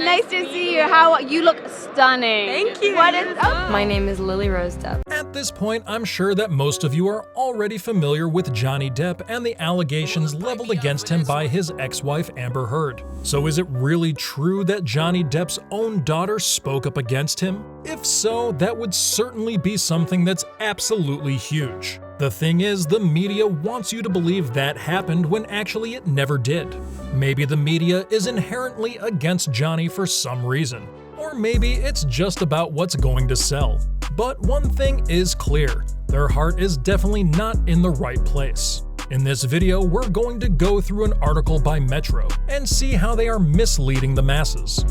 Nice to see you. How you look stunning. Thank you. What is My name is Lily-Rose Depp. At this point, I'm sure that most of you are already familiar with Johnny Depp and the allegations leveled against him by his ex-wife Amber Heard. So is it really true that Johnny Depp's own daughter spoke up against him? If so, that would certainly be something that's absolutely huge. The thing is, the media wants you to believe that happened when actually it never did. Maybe the media is inherently against Johnny for some reason. Or maybe it's just about what's going to sell. But one thing is clear, their heart is definitely not in the right place. In this video, we're going to go through an article by Metro and see how they are misleading the masses.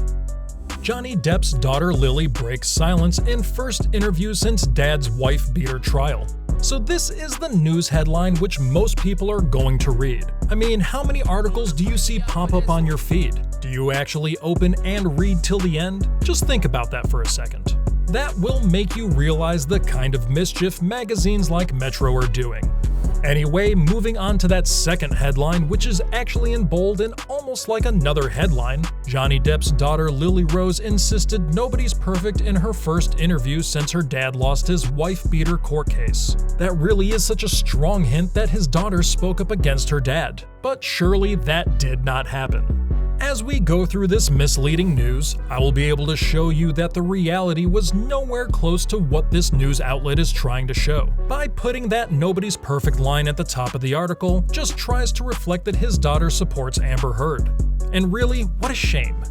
Johnny Depp's daughter Lily breaks silence in first interview since dad's wife-beater trial. So this is the news headline which most people are going to read. I mean, how many articles do you see pop up on your feed? Do you actually open and read till the end? Just think about that for a second. That will make you realize the kind of mischief magazines like Metro are doing. Anyway, moving on to that second headline, which is actually in bold and almost like another headline. Johnny Depp's daughter Lily-Rose insisted nobody's perfect in her first interview since her dad lost his wife-beater court case. That really is such a strong hint that his daughter spoke up against her dad. But surely that did not happen. As we go through this misleading news, I will be able to show you that the reality was nowhere close to what this news outlet is trying to show. By putting that nobody's perfect line at the top of the article, just tries to reflect that his daughter supports Amber Heard. And really, what a shame.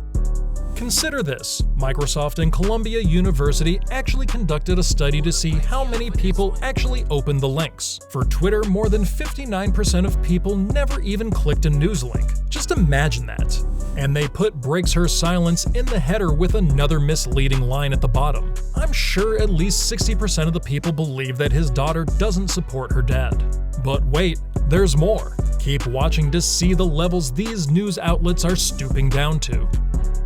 Consider this, Microsoft and Columbia University actually conducted a study to see how many people actually opened the links. For Twitter, more than 59% of people never even clicked a news link. Just imagine that. And they put breaks her silence in the header with another misleading line at the bottom. I'm sure at least 60% of the people believe that his daughter doesn't support her dad. But wait, there's more. Keep watching to see the levels these news outlets are stooping down to.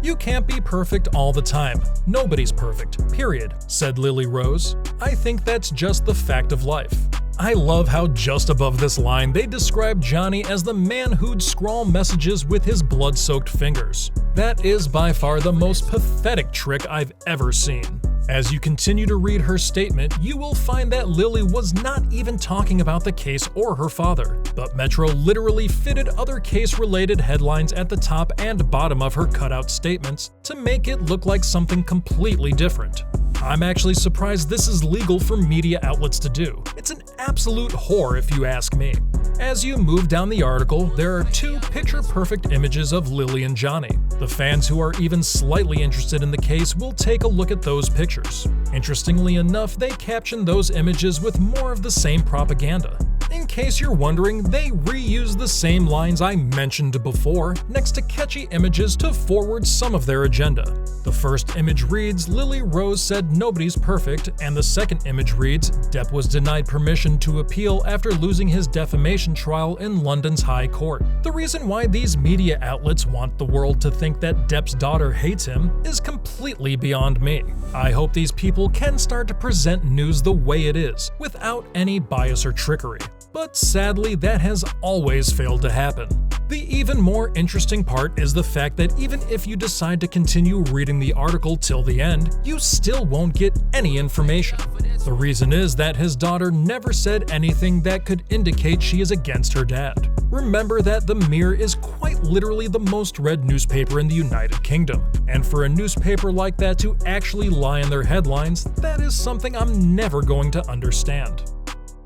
You can't be perfect all the time. Nobody's perfect, period, said Lily-Rose. I think that's just the fact of life. I love how just above this line they describe Johnny as the man who'd scrawl messages with his blood-soaked fingers. That is by far the most pathetic trick I've ever seen. As you continue to read her statement, you will find that Lily was not even talking about the case or her father, but Metro literally fitted other case-related headlines at the top and bottom of her cutout statements to make it look like something completely different. I'm actually surprised this is legal for media outlets to do. It's an absolute whore if you ask me. As you move down the article, there are two picture-perfect images of Lily and Johnny. The fans who are even slightly interested in the case will take a look at those pictures. Interestingly enough, they caption those images with more of the same propaganda. In case you're wondering, they reuse the same lines I mentioned before next to catchy images to forward some of their agenda. The first image reads, Lily-Rose said nobody's perfect, and the second image reads, Depp was denied permission to appeal after losing his defamation trial in London's High Court. The reason why these media outlets want the world to think that Depp's daughter hates him is completely beyond me. I hope these people can start to present news the way it is, without any bias or trickery. But sadly, that has always failed to happen. The even more interesting part is the fact that even if you decide to continue reading the article till the end, you still won't get any information. The reason is that his daughter never said anything that could indicate she is against her dad. Remember that the Mirror is quite literally the most read newspaper in the United Kingdom, and for a newspaper like that to actually lie in their headlines, that is something I'm never going to understand.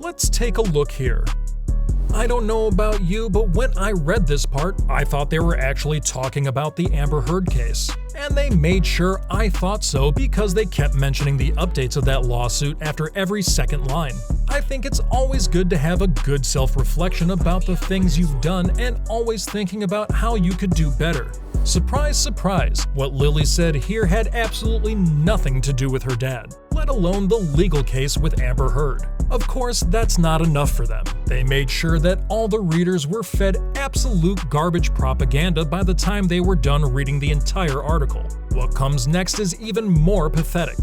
Let's take a look here. I don't know about you, but when I read this part, I thought they were actually talking about the Amber Heard case. And they made sure I thought so because they kept mentioning the updates of that lawsuit after every second line. I think it's always good to have a good self-reflection about the things you've done and always thinking about how you could do better. Surprise, surprise, what Lily said here had absolutely nothing to do with her dad, let alone the legal case with Amber Heard. Of course, that's not enough for them. They made sure that all the readers were fed absolute garbage propaganda by the time they were done reading the entire article. What comes next is even more pathetic.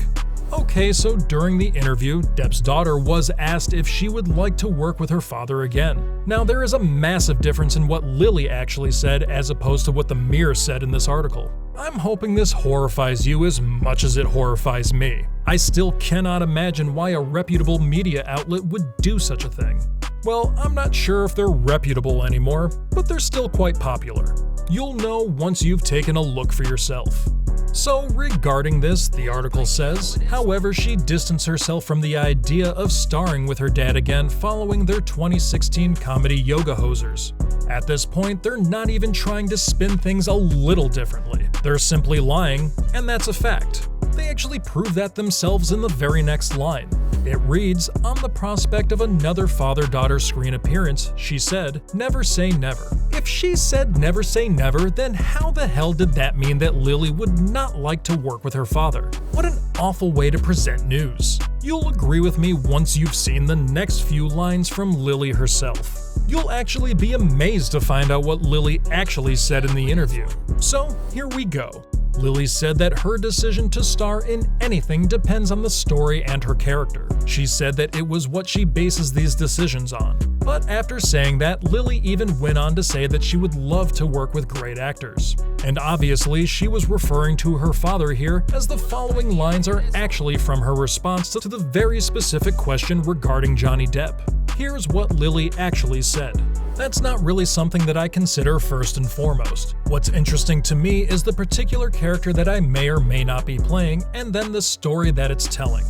Okay, so during the interview, Depp's daughter was asked if she would like to work with her father again. Now, there is a massive difference in what Lily actually said as opposed to what the Mirror said in this article. I'm hoping this horrifies you as much as it horrifies me. I still cannot imagine why a reputable media outlet would do such a thing. Well, I'm not sure if they're reputable anymore, but they're still quite popular. You'll know once you've taken a look for yourself. So regarding this, the article says, however, she distanced herself from the idea of starring with her dad again following their 2016 comedy Yoga Hosers. At this point, they're not even trying to spin things a little differently. They're simply lying, and that's a fact. They actually prove that themselves in the very next line. It reads, on the prospect of another father-daughter screen appearance, she said, never say never. If she said never say never, then how the hell did that mean that Lily would not like to work with her father? What an awful way to present news. You'll agree with me once you've seen the next few lines from Lily herself. You'll actually be amazed to find out what Lily actually said in the interview. So here we go. Lily said that her decision to star in anything depends on the story and her character. She said that it was what she bases these decisions on. But after saying that, Lily even went on to say that she would love to work with great actors. And obviously, she was referring to her father here, as the following lines are actually from her response to the very specific question regarding Johnny Depp. Here's what Lily actually said. That's not really something that I consider first and foremost. What's interesting to me is the particular character that I may or may not be playing, and then the story that it's telling.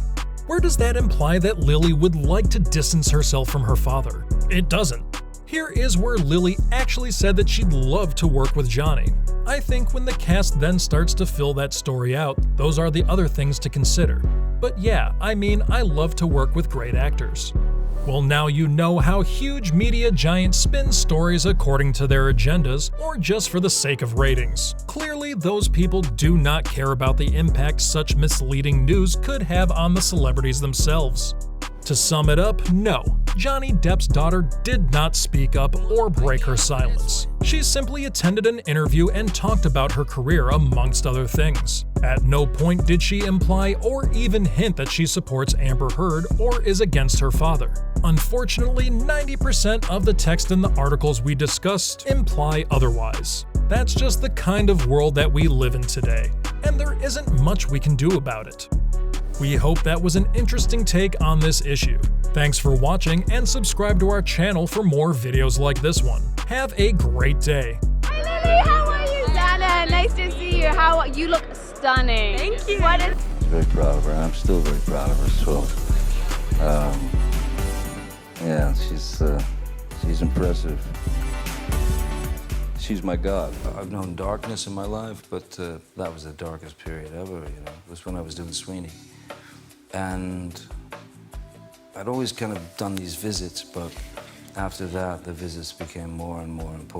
Where does that imply that Lily would like to distance herself from her father? It doesn't. Here is where Lily actually said that she'd love to work with Johnny. I think when the cast then starts to fill that story out, those are the other things to consider. But yeah, I mean, I love to work with great actors. Well, now you know how huge media giants spin stories according to their agendas or just for the sake of ratings. Clearly, those people do not care about the impact such misleading news could have on the celebrities themselves. To sum it up, no, Johnny Depp's daughter did not speak up or break her silence. She simply attended an interview and talked about her career amongst other things. At no point did she imply or even hint that she supports Amber Heard or is against her father. Unfortunately, 90% of the text in the articles we discussed imply otherwise. That's just the kind of world that we live in today, and there isn't much we can do about it. We hope that was an interesting take on this issue. Thanks for watching and subscribe to our channel for more videos like this one. Have a great day. Hi Lily, how are you? Dana, nice to see you. You look stunning. Thank you. What is Very proud of her. I'm still very proud of her. So, yeah, she's impressive. She's my god. I've known darkness in my life, but that was the darkest period ever, you know. It was when I was doing Sweeney. And I'd always kind of done these visits, but after that, the visits became more and more important.